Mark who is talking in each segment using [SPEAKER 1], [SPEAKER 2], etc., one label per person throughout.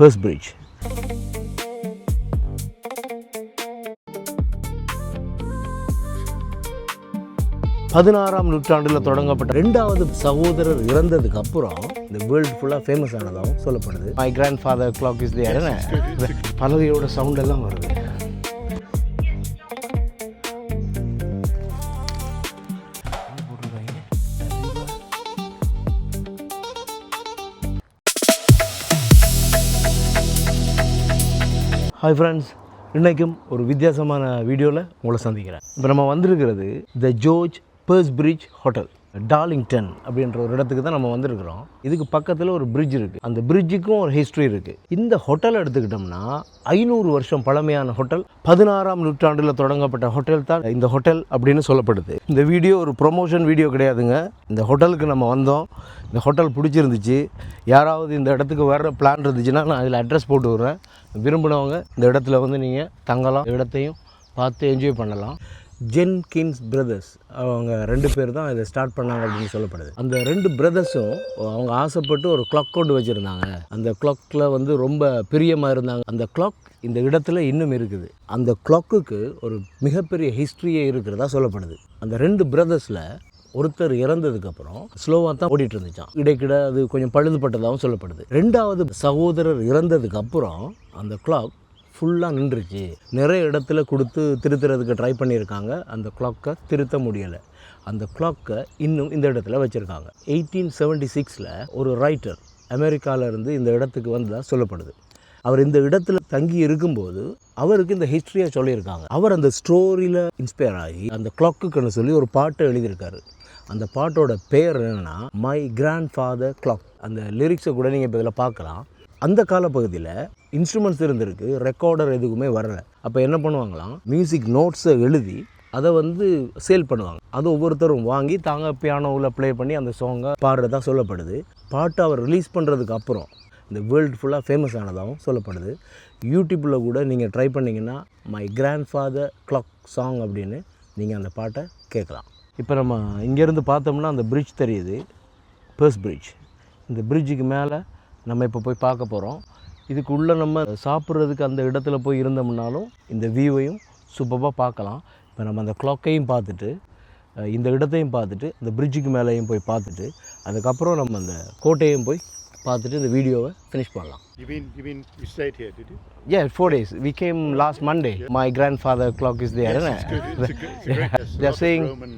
[SPEAKER 1] Perth Bridge. பதினாறாம் நூற்றாண்டில் தொடங்கப்பட்ட ரெண்டாவது சகோதரர் இறந்ததுக்கு அப்புறம் இந்த வேர்ல்டு ஃபுல்லாக ஃபேமஸ் ஆனதாகவும் சொல்லப்படுது. My grandfather clock is there. பலகையோட சவுண்ட் எல்லாம் வருது. ஹாய் ஃப்ரெண்ட்ஸ், இன்றைக்கும் ஒரு வித்தியாசமான வீடியோவில் உங்களை சந்திக்கிறேன். இப்போ நம்ம வந்திருக்கிறது the George Piercebridge hotel, Darlington அப்படின்ற ஒரு இடத்துக்கு தான் நம்ம வந்திருக்கிறோம். இதுக்கு பக்கத்தில் ஒரு பிரிட்ஜ் இருக்குது. அந்த பிரிட்ஜுக்கும் ஒரு ஹிஸ்ட்ரி இருக்குது. இந்த ஹோட்டல் எடுத்துக்கிட்டோம்னா 500 வருஷம் பழமையான ஹோட்டல். 16ஆம் நூற்றாண்டில் தொடங்கப்பட்ட ஹோட்டல் தான் இந்த ஹோட்டல் அப்படின்னு சொல்லப்படுது. இந்த வீடியோ ஒரு ப்ரொமோஷன் வீடியோ கிடையாதுங்க. இந்த ஹோட்டலுக்கு நம்ம வந்தோம், இந்த ஹோட்டல் பிடிச்சிருந்துச்சு. யாராவது இந்த இடத்துக்கு வர்ற பிளான் இருந்துச்சுன்னா நான் அதில் அட்ரஸ் போட்டு விட்றேன். விரும்பினவங்க இந்த இடத்துல வந்து நீங்கள் தங்கலாம், இடத்தையும் பார்த்து என்ஜாய் பண்ணலாம். ஜென்கின்ஸ் பிரதர்ஸ் அவங்க 2 பேர் தான் இதை ஸ்டார்ட் பண்ணாங்க அப்படின்னு சொல்லப்படுது. அந்த 2 பிரதர்ஸும் அவங்க ஆசைப்பட்டு ஒரு கிளாக் கொண்டு வச்சுருந்தாங்க. அந்த கிளாக்கில் வந்து ரொம்ப பிரியமாக இருந்தாங்க. அந்த கிளாக் இந்த இடத்துல இன்னும் இருக்குது. அந்த கிளாக்குக்கு ஒரு மிகப்பெரிய ஹிஸ்ட்ரியே இருக்கிறதா சொல்லப்படுது. அந்த 2 பிரதர்ஸில் ஒருத்தர் இறந்ததுக்கப்புறம் ஸ்லோவாக தான் ஓடிட்டு இருந்துச்சான். இடைக்கிட அது கொஞ்சம் பழுதுபட்டதாகவும் சொல்லப்படுது. 2வது சகோதரர் இறந்ததுக்கு அப்புறம் அந்த கிளாக் ஃபுல்லாக நின்றுச்சு. நிறைய இடத்துல கொடுத்து திருத்துறதுக்கு ட்ரை பண்ணியிருக்காங்க. அந்த கிளாக்கை திருத்த முடியலை. அந்த கிளாக்கை இன்னும் இந்த இடத்துல வச்சுருக்காங்க. 1876 ஒரு ரைட்டர் அமெரிக்காவிலேருந்து இந்த இடத்துக்கு வந்ததாக சொல்லப்படுது. அவர் இந்த இடத்துல தங்கி இருக்கும்போது அவருக்கு இந்த ஹிஸ்ட்ரியை சொல்லியிருக்காங்க. அவர் அந்த ஸ்டோரியில் இன்ஸ்பயர் ஆகி அந்த கிளாக்குன்னு சொல்லி ஒரு பாட்டை எழுதியிருக்காரு. அந்த பாட்டோட பேர் என்னென்னா மை கிராண்ட் ஃபாதர் கிளாக். அந்த லிரிக்ஸை கூட நீங்கள் இப்போ இதில் பார்க்கலாம். அந்த காலப்பகுதியில் இன்ஸ்ட்ருமெண்ட்ஸ் இருந்திருக்கு, ரெக்கார்டர் எதுவுமே வரலை. அப்போ என்ன பண்ணுவாங்களாம், மியூசிக் நோட்ஸை எழுதி அதை வந்து சேல் பண்ணுவாங்க. அது ஒவ்வொருத்தரும் வாங்கி தாங்க பியானோவில் ப்ளே பண்ணி அந்த சாங்கை பாடுறதா சொல்லப்படுது. பாட்டை அவர் ரிலீஸ் பண்ணுறதுக்கு அப்புறம் இந்த வேர்ல்டு ஃபுல்லாக ஃபேமஸ் ஆனதாகவும் சொல்லப்படுது. யூடியூப்பில் கூட நீங்கள் ட்ரை பண்ணிங்கன்னா my grandfather clock song அப்படின்னு நீங்கள் அந்த பாட்டை கேட்கலாம். இப்போ நம்ம இங்கேருந்து பார்த்தோம்னா அந்த பிரிட்ஜ் தெரியுது, பர்த் பிரிட்ஜ். இந்த பிரிட்ஜுக்கு மேலே நம்ம இப்போ போய் பார்க்க போகிறோம். இதுக்குள்ளே நம்ம சாப்பிட்றதுக்கு அந்த இடத்துல போய் இருந்தோம்னாலும் இந்த வியூவையும் சூப்பராக பார்க்கலாம். இப்போ நம்ம அந்த கிளாக்கையும் பார்த்துட்டு இந்த இடத்தையும் பார்த்துட்டு அந்த பிரிட்ஜுக்கு மேலேயும் போய் பார்த்துட்டு அதுக்கப்புறம் நம்ம அந்த கோட்டையும் போய் பார்த்துட்டு இந்த வீடியோவை ஃபினிஷ் பண்ணலாம்.
[SPEAKER 2] You mean you stayed here, did you?
[SPEAKER 1] Yeah, 4 days. We came last Monday. My grandfather clock is there.
[SPEAKER 2] Yes, it's good. It's a great.
[SPEAKER 1] They're saying
[SPEAKER 2] Roman.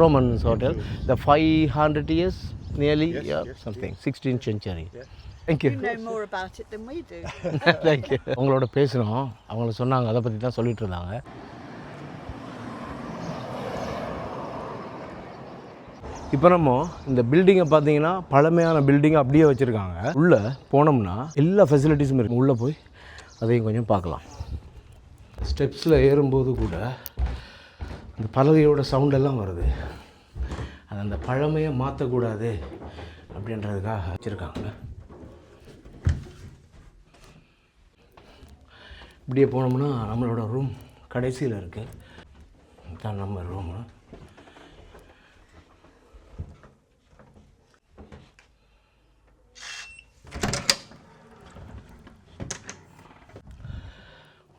[SPEAKER 1] Roman hotel. The 500 years nearly,
[SPEAKER 2] Yes,
[SPEAKER 1] something. 16th century.
[SPEAKER 2] Yeah.
[SPEAKER 1] Thank you.
[SPEAKER 3] You know more about it than we do.
[SPEAKER 1] Thank you. அவங்களோட பேசணும். அவங்க சொன்னாங்க, அதை பற்றி தான் சொல்லிட்டு இருந்தாங்க. இப்போ நம்ம இந்த பில்டிங்கை பார்த்தீங்கன்னா பழமையான பில்டிங்கை அப்படியே வச்சுருக்காங்க. உள்ளே போனோம்னா எல்லா ஃபெசிலிட்டிஸும் இருக்குது. உள்ளே போய் அதையும் கொஞ்சம் பார்க்கலாம். ஸ்டெப்ஸில் ஏறும்போது கூட அந்த பலகையோட சவுண்டெல்லாம் வருது. அது அந்த பழமையை மாற்றக்கூடாது அப்படின்றதுக்காக வச்சுருக்காங்க. இப்படியே போனோம்னா நம்மளோட ரூம் கடைசியில் இருக்குது. இதுதான் நம்ம ரூமு.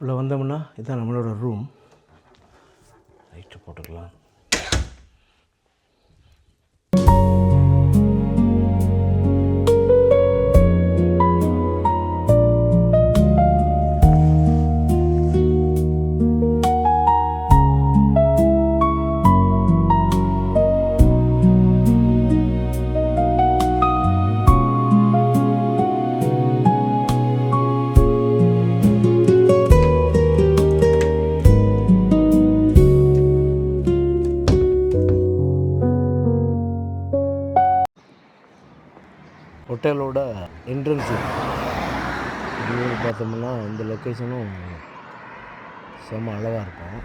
[SPEAKER 1] உள்ளே வந்தோம்னா இதுதான் நம்மளோட ரூம். லைட்டு போட்டுக்கலாம். ஹோட்டலோட என்ட்ரன்ஸு இது பார்த்தோம்னா இந்த லொக்கேஷனும் செம்ம அழகாக இருக்கும்.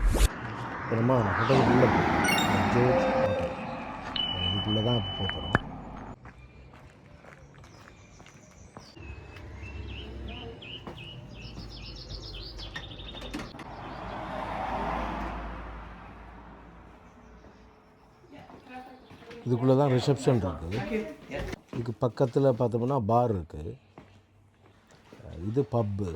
[SPEAKER 1] இப்போ நம்ம ஹோட்டலுக்குள்ளே போகிறோம். ஜோர்ஜ் ஹோட்டல் இதுக்குள்ளே தான் இப்போ போகிறோம். இதுக்குள்ளே தான் ரிசப்ஷன் இருக்குது. இதுக்கு பக்கத்தில் பார்த்தோம்னா பார் இருக்குது. இது பப்பு.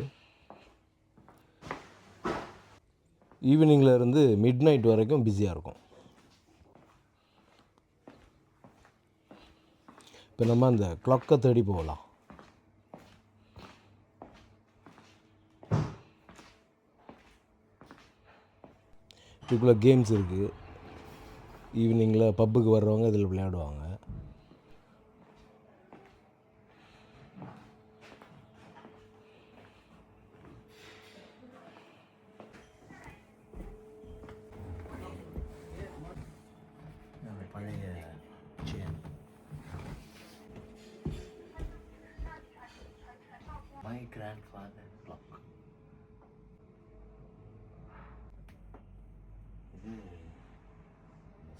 [SPEAKER 1] ஈவினிங்கில் இருந்து மிட் நைட் வரைக்கும் பிஸியாக இருக்கும். இப்போ நம்ம அந்த கிளாக்கை தேடி போகலாம். இதுக்குள்ளே கேம்ஸ் இருக்குது. ஈவினிங்கில் பப்புக்கு வர்றவங்க இதில் விளையாடுவாங்க. பழைய chain. My grandfather clock. இது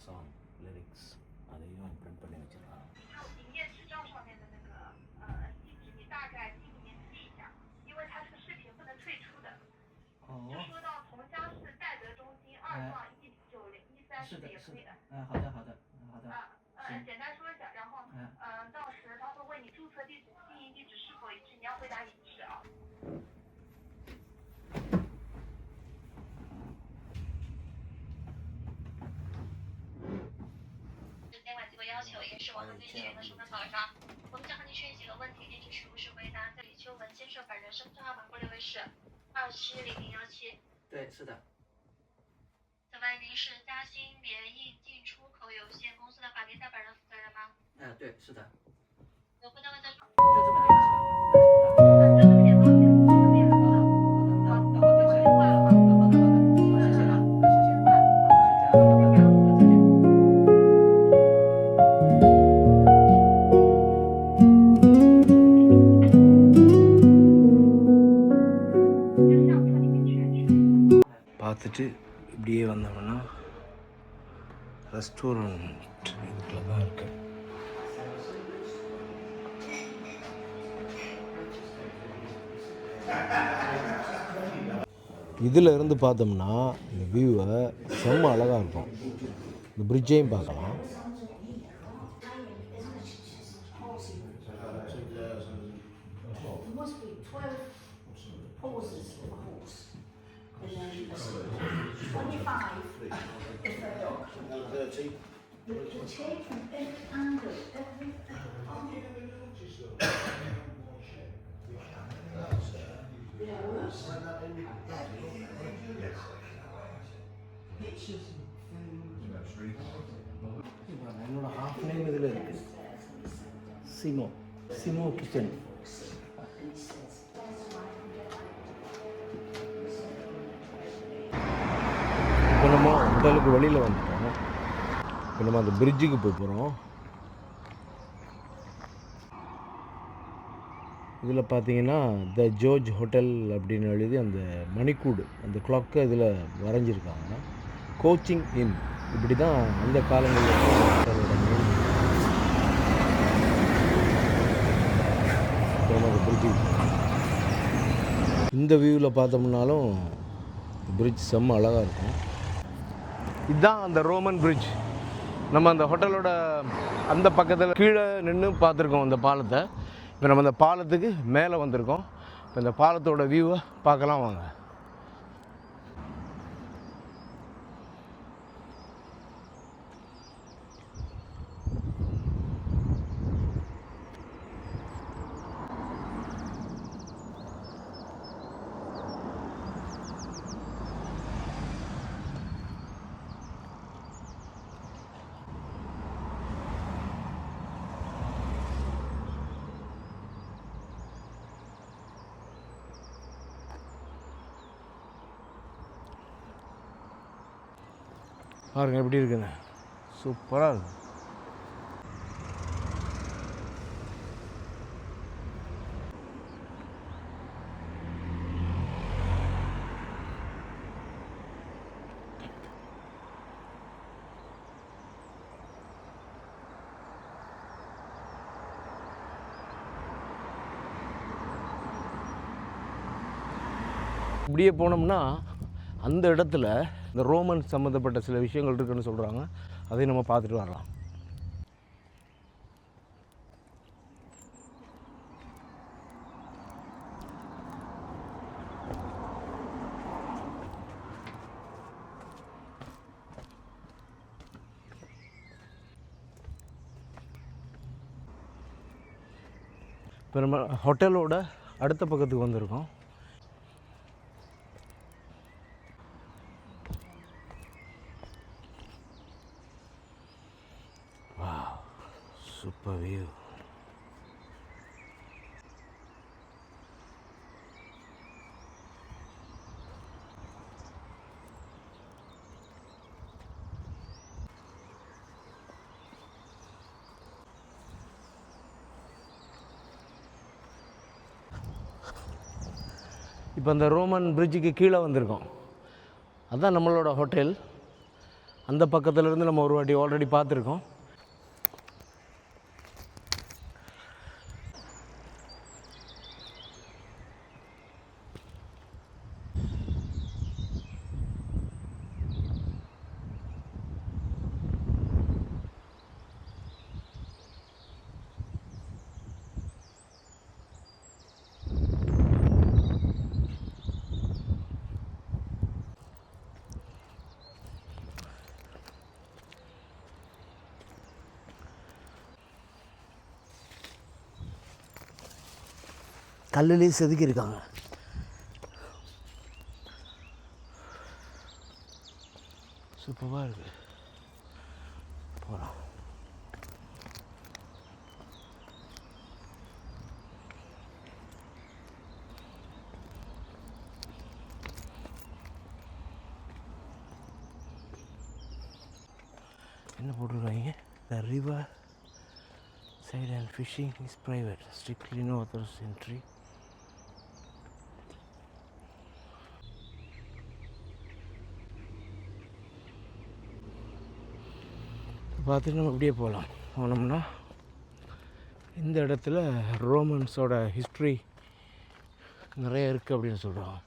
[SPEAKER 1] சாங் லிரிக்ஸ் அதையும் பிரிண்ட் பண்ணி வச்சிருக்காங்க.
[SPEAKER 4] 是的，是的，好的，好的，好的。
[SPEAKER 5] 简单说一下，然后到时他会问你注册地址、经营地址是否一致，你要回答一致啊。监管机构要求，也是我们对学员的充分保障。我们将和您确认几个问题，您只需如实回答。李秋文先生本人身份证号码户列为是270017。
[SPEAKER 4] 对，是的。
[SPEAKER 5] 此外，您是嘉兴联印进出口有限公司的法定代表人、负责人吗？
[SPEAKER 4] 对，是的。
[SPEAKER 5] 有不能问的。
[SPEAKER 4] 就这么点是吧？
[SPEAKER 5] 就这么点吗？
[SPEAKER 4] 那我电话了。好的，谢谢啊，谢谢。好，就这样，再见。
[SPEAKER 1] பார்த்துட்டு இப்படியே வந்தோம்னா ரெஸ்டாரண்ட் இதுக்குள்ள தான் இருக்கு. இதில் இருந்து பார்த்தோம்னா இந்த வியூவை செம்ம அழகாக இருக்கும். இந்த பிரிட்ஜையும் பார்க்கலாம். என்னோட ஹாஃப் நேம் இதில் இருக்குது. SIMO kitchen. இப்போ நம்ம ஹோட்டலுக்கு வெளியில் வந்துட்டோம். இப்போ நம்ம அந்த பிரிட்ஜுக்கு போக போகிறோம். இதில் பார்த்தீங்கன்னா த ஜோர்ஜ் ஹோட்டல் அப்படின்னு எழுதி அந்த மணிக்கூடு அந்த கிளாக்கை இதில் வரைஞ்சிருக்காங்க. கோச்சிங் இன் இப்படி தான் அந்த காலங்களில் பிரிட்ஜு. இந்த வியூவில் பார்த்தோம்னாலும் பிரிட்ஜ் செம்ம அழகாக இருக்கும். இதுதான் அந்த ரோமன் பிரிட்ஜ். நம்ம அந்த ஹோட்டலோட அந்த பக்கத்தில் கீழே நின்று பார்த்துருக்கோம் அந்த பாலத்தை. இப்போ நம்ம அந்த பாலத்துக்கு மேலே வந்திருக்கோம். இப்போ இந்த பாலத்தோட வியூவை பார்க்கலாம் வாங்க. பாருங்க எப்படி இருக்குங்க, சூப்பராக இருக்குது. இப்படியே போனோம்னா அந்த இடத்துல இந்த ரோமன் சம்மந்தப்பட்ட சில விஷயங்கள் இருக்குன்னு சொல்கிறாங்க. அதையும் நம்ம பார்த்துட்டு வரலாம். இப்போ நம்ம ஹோட்டலோட அடுத்த பக்கத்துக்கு வந்திருக்கோம். Wow, super view. இப்போ அந்த ரோமன் பிரிட்ஜுக்கு கீழே வந்திருக்கோம். அதுதான் நம்மளோட ஹோட்டல். அந்த பக்கத்துலேருந்து நம்ம ஒரு வாட்டி ஆல்ரெடி பார்த்துருக்கோம். கல்லுலேயே செதுக்கியிருக்காங்க. சூப்பராக இருக்குது. போகலாம். என்ன போட்டிருக்காங்க? The river side and fishing is private, strictly no others entry. பார்த்துட்டு நம்ம அப்படியே போனோம்னா இந்த இடத்துல ரோமன்ஸோட ஹிஸ்ட்ரி நிறைய இருக்குது அப்படின்னு சொல்கிறாங்க.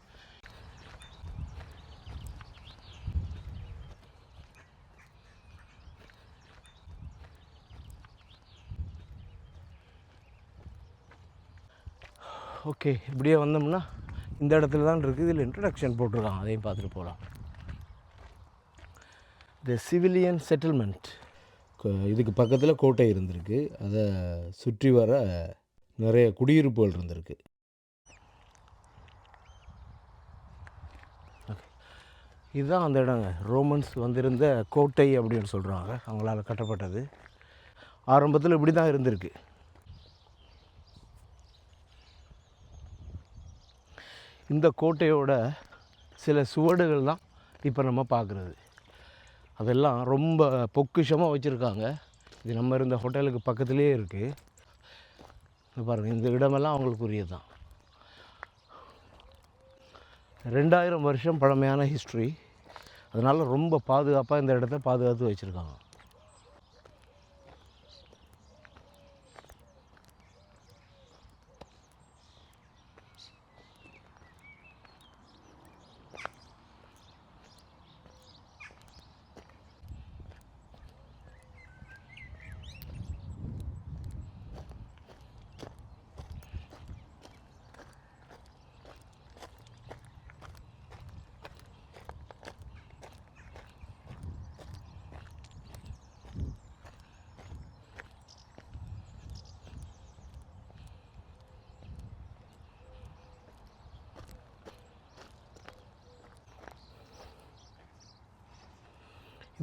[SPEAKER 1] ஓகே, இப்படியே வந்தோம்னா இந்த இடத்துல தான் இருக்குது. இதில் இன்ட்ரடக்ஷன் போட்டிருக்காங்க, அதையும் பார்த்துட்டு போகலாம். த சிவிலியன் செட்டில்மெண்ட். இதுக்கு பக்கத்தில் கோட்டை இருந்திருக்கு. அதை சுற்றி வர நிறைய குடியிருப்புகள் இருந்திருக்கு. ஓகே, இதுதான் அந்த இடங்க. ரோமன்ஸ் வந்திருந்த கோட்டை அப்படின்னு சொல்கிறாங்க. அவங்களால் கட்டப்பட்டது. ஆரம்பத்தில் இப்படி தான் இருந்திருக்கு. இந்த கோட்டையோட சில சுவடுகள் தான் இப்போ நம்ம பார்க்குறது. அதெல்லாம் ரொம்ப பொக்கிஷமாக வச்சுருக்காங்க. இது நம்ம இருந்த ஹோட்டலுக்கு பக்கத்துலேயே இருக்குது. பாருங்கள், இந்த இடமெல்லாம் அவங்களுக்குரியது தான். 2000 வருஷம் பழமையான ஹிஸ்ட்ரி. அதனால் ரொம்ப பாதுகாப்பாக இந்த இடத்த பாதுகாத்து வச்சுருக்காங்க.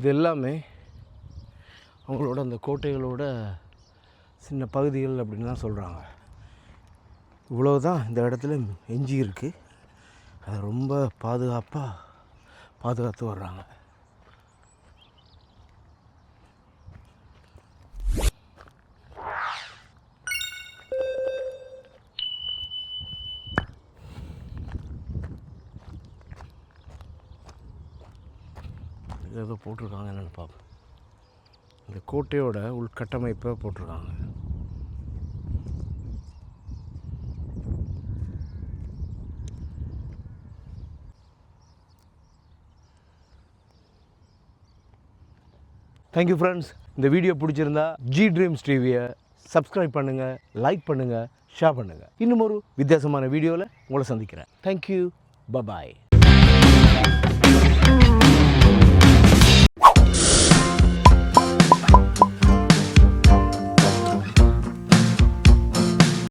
[SPEAKER 1] இது எல்லாமே அவங்களோட அந்த கோட்டைகளோட சின்ன பகுதிகள் அப்படின்னு தான் சொல்கிறாங்க. இவ்வளோ தான் இந்த இடத்துல எஞ்சி இருக்குது. அதை ரொம்ப பாதுகாத்து வர்றாங்க. ஏதோ போட்டிருக்காங்க, என்னென்னு பார்ப்போம். இந்த கோட்டையோட உள்கட்டமைப்பை போட்டிருக்காங்க. Thank you friends. இந்த வீடியோ பிடிச்சிருந்தா ஜி ட்ரீம்ஸ் டிவியை சப்ஸ்கிரைப் பண்ணுங்கள், லைக் பண்ணுங்கள், ஷேர் பண்ணுங்கள். இன்னும் ஒரு வித்தியாசமான வீடியோவில் உங்களை சந்திக்கிறேன். Thank you, bye bye.